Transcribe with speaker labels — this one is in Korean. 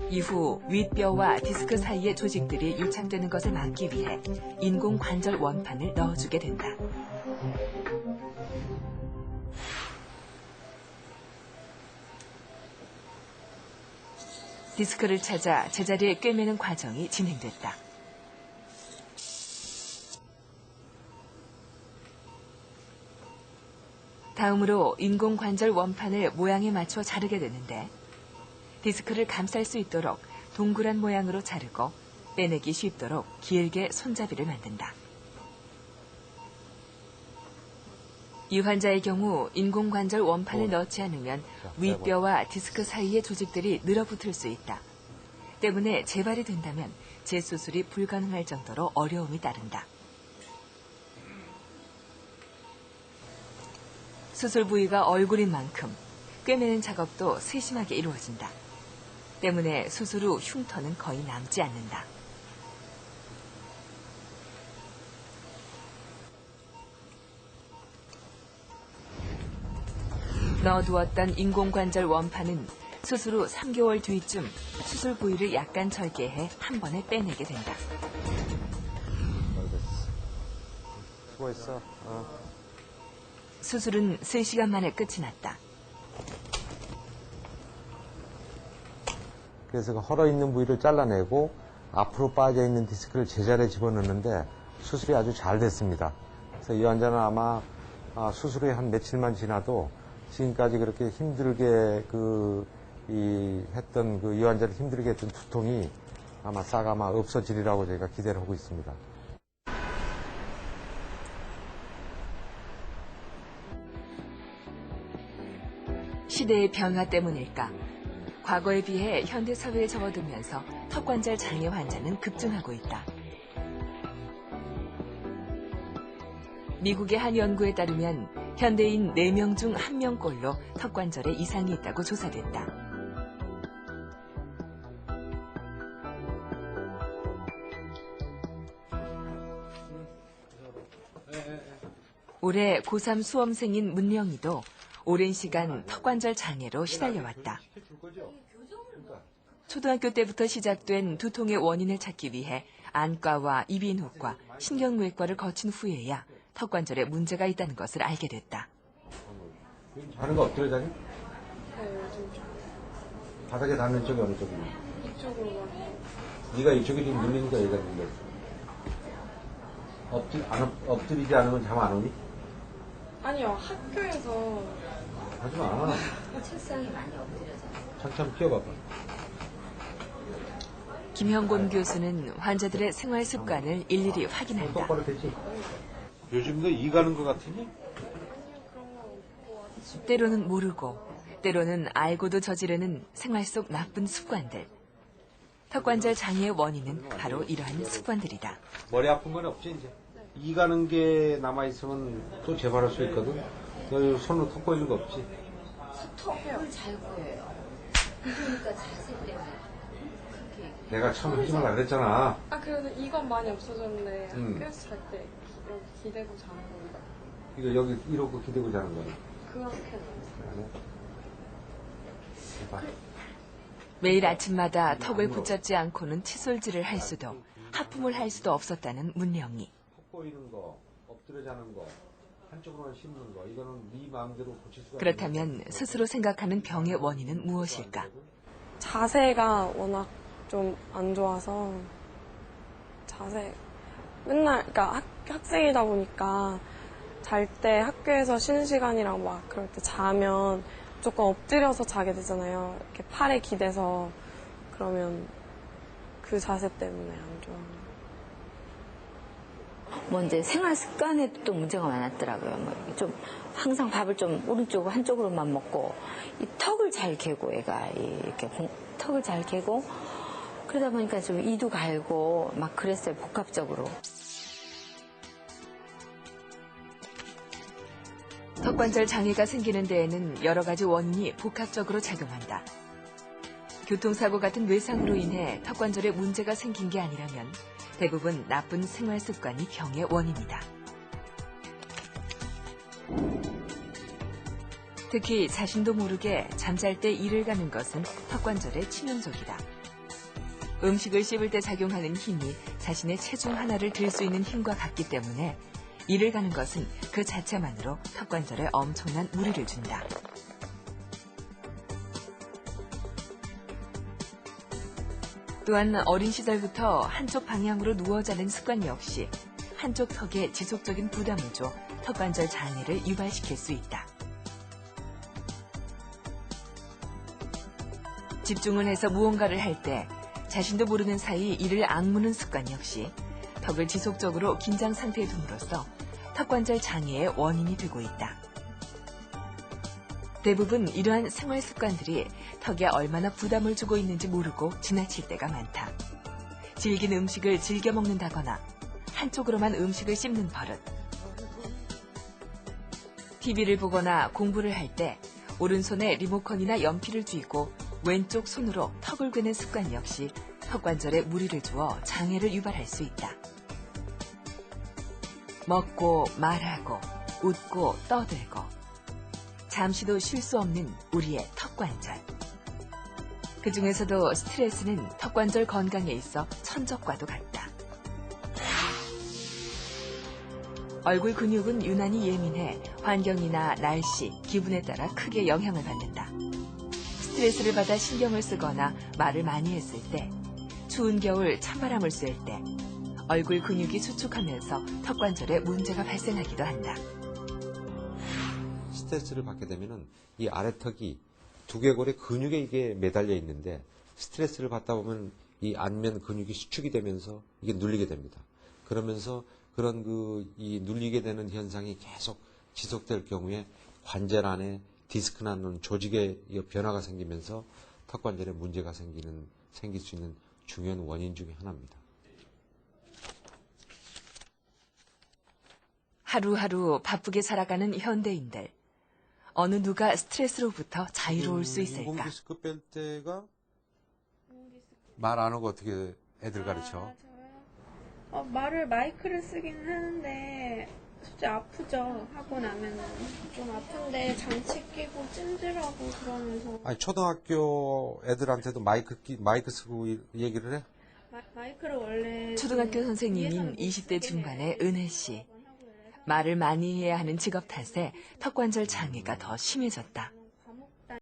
Speaker 1: 이후 윗뼈와 디스크 사이의 조직들이 유착되는 것을 막기 위해 인공관절 원판을 넣어주게 된다. 디스크를 찾아 제자리에 꿰매는 과정이 진행됐다. 다음으로 인공관절 원판을 모양에 맞춰 자르게 되는데 디스크를 감쌀 수 있도록 동그란 모양으로 자르고 빼내기 쉽도록 길게 손잡이를 만든다. 이 환자의 경우 인공관절 원판을 넣지 않으면 윗뼈와 디스크 사이의 조직들이 늘어붙을 수 있다. 때문에 재발이 된다면 재수술이 불가능할 정도로 어려움이 따른다. 수술 부위가 얼굴인 만큼 꿰매는 작업도 세심하게 이루어진다. 때문에 수술 후 흉터는 거의 남지 않는다. 넣어두었던 인공관절 원판은 수술 후 3개월 뒤쯤 수술 부위를 약간 절개해 한 번에 빼내게 된다.
Speaker 2: 수고했어.
Speaker 1: 수술은 3시간 만에 끝이 났다.
Speaker 2: 그래서 헐어 있는 부위를 잘라내고 앞으로 빠져 있는 디스크를 제자리에 집어넣는데 수술이 아주 잘 됐습니다. 그래서 이 환자는 아마 수술 후에 한 며칠만 지나도 지금까지 그렇게 힘들게 했던 이 환자를 힘들게 했던 두통이 아마 싹 없어지리라고 저희가 기대를 하고 있습니다.
Speaker 1: 시대의 변화 때문일까? 과거에 비해 현대 사회에 접어들면서 턱관절 장애 환자는 급증하고 있다. 미국의 한 연구에 따르면 현대인 4명 중 1명꼴로 턱관절에 이상이 있다고 조사됐다. 올해 고3 수험생인 문영이도 오랜 시간 턱관절 장애로 시달려왔다. 초등학교 때부터 시작된 두통의 원인을 찾기 위해 안과와 이비인후과, 신경외과를 거친 후에야 턱관절에 문제가 있다는 것을 알게 됐다.
Speaker 2: 자는 거 엎드려 자니?
Speaker 3: 네, 요즘 좀.
Speaker 2: 바닥에 닿는 쪽이 어느 쪽이냐?
Speaker 3: 이쪽으로.
Speaker 2: 네가 이쪽이 좀 눌리니까 얘가 눌렸어. 엎드리지 않으면 잠 안 오니?
Speaker 3: 아니요, 학교에서.
Speaker 2: 하지 마.
Speaker 4: 책상이 많이 엎드려져요.
Speaker 2: 잠깐 피워봐봐.
Speaker 1: 김형곤 교수는 환자들의 생활 습관을 일일이 확인한다.
Speaker 2: 똑바로 되지? 요즘도 이 가는 것 같으니?
Speaker 1: 때로는 모르고, 때로는 알고도 저지르는 생활 속 나쁜 습관들. 턱관절 장애의 원인은 바로 이러한 습관들이다.
Speaker 2: 머리 아픈 건 없지 이제? 이 가는 게 남아있으면 또 재발할 수 있거든? 너 손으로 턱 보이는 거 없지?
Speaker 4: 턱을 잘 보여요. 그러니까 자세 때문에.
Speaker 2: 내가 처음 하지 말라 그랬잖아.
Speaker 3: 그래도 이건 많이 없어졌는데 학교에서 잘 때 여기 기대고 자는 건가?
Speaker 2: 이거 여기 이러고 기대고 자는 거야.
Speaker 3: 그렇게는.
Speaker 1: 매일 아침마다 턱을 붙잡지 않고는 칫솔질을 할 수도, 하품을 할 수도 없었다는 문영이.
Speaker 2: 턱 보이는 거, 엎드려 자는 거, 한쪽으로만 씹는 거, 이거는 네 마음대로 고칠 수가
Speaker 1: 그렇다면 스스로 생각하는 병의 원인은 무엇일까?
Speaker 3: 자세가 워낙 좀 안 좋아서 맨날 그러니까 학생이다 보니까 잘 때 학교에서 쉬는 시간이랑 막 그럴 때 자면 무조건 엎드려서 자게 되잖아요. 이렇게 팔에 기대서. 그러면 그 자세 때문에 안 좋아요.
Speaker 4: 뭐 이제 생활 습관에도 또 문제가 많았더라고요. 뭐 좀 항상 밥을 좀 오른쪽 한쪽으로만 먹고 이 턱을 잘 개고 얘가 이렇게 턱을 잘 개고 그러다 보니까 좀 이도 갈고 막 그랬어요. 복합적으로.
Speaker 1: 턱관절 장애가 생기는 데에는 여러 가지 원인이 복합적으로 작용한다. 교통사고 같은 외상으로 인해 턱관절에 문제가 생긴 게 아니라면 대부분 나쁜 생활 습관이 병의 원인이다. 특히 자신도 모르게 잠잘 때 이를 가는 것은 턱관절에 치명적이다. 음식을 씹을 때 작용하는 힘이 자신의 체중 하나를 들 수 있는 힘과 같기 때문에 이를 가는 것은 그 자체만으로 턱관절에 엄청난 무리를 준다. 또한 어린 시절부터 한쪽 방향으로 누워 자는 습관 역시 한쪽 턱에 지속적인 부담을 줘 턱관절 장애를 유발시킬 수 있다. 집중을 해서 무언가를 할 때 자신도 모르는 사이 이를 악무는 습관 역시 턱을 지속적으로 긴장 상태에 둠으로써 턱관절 장애의 원인이 되고 있다. 대부분 이러한 생활 습관들이 턱에 얼마나 부담을 주고 있는지 모르고 지나칠 때가 많다. 질긴 음식을 즐겨 먹는다거나 한쪽으로만 음식을 씹는 버릇. TV를 보거나 공부를 할 때 오른손에 리모컨이나 연필을 쥐고 왼쪽 손으로 턱을 괴는 습관 역시 턱관절에 무리를 주어 장애를 유발할 수 있다. 먹고 말하고 웃고 떠들고 잠시도 쉴 수 없는 우리의 턱관절. 그 중에서도 스트레스는 턱관절 건강에 있어 천적과도 같다. 얼굴 근육은 유난히 예민해 환경이나 날씨, 기분에 따라 크게 영향을 받는다. 스트레스를 받아 신경을 쓰거나 말을 많이 했을 때, 추운 겨울 찬바람을 쐴 때, 얼굴 근육이 수축하면서 턱관절에 문제가 발생하기도 한다.
Speaker 2: 스트레스를 받게 되면은 이 아래턱이 두개골의 근육에 이게 매달려 있는데 스트레스를 받다 보면 이 안면 근육이 수축이 되면서 이게 눌리게 됩니다. 그러면서 그런 이 눌리게 되는 현상이 계속 지속될 경우에 관절 안에 디스크나 조직의 변화가 생기면서 턱관절에 문제가 생길 수 있는 중요한 원인 중에 하나입니다.
Speaker 1: 하루하루 바쁘게 살아가는 현대인들. 어느 누가 스트레스로부터 자유로울 수 있을까?
Speaker 2: 인공디스크 뺄 때가 말 안 하고 어떻게 애들 가르쳐?
Speaker 5: 저요? 말을 마이크를 쓰긴 하는데 솔직히 아프죠. 하고 나면은 좀 아픈데 장치 끼고 찜질하고 그러면서.
Speaker 2: 아니 초등학교 애들한테도 마이크 쓰고 얘기를 해?
Speaker 5: 마이크를 원래
Speaker 1: 초등학교 선생님인 20대 중반의 은혜 씨. 말을 많이 해야 하는 직업 탓에 턱관절 장애가 더 심해졌다.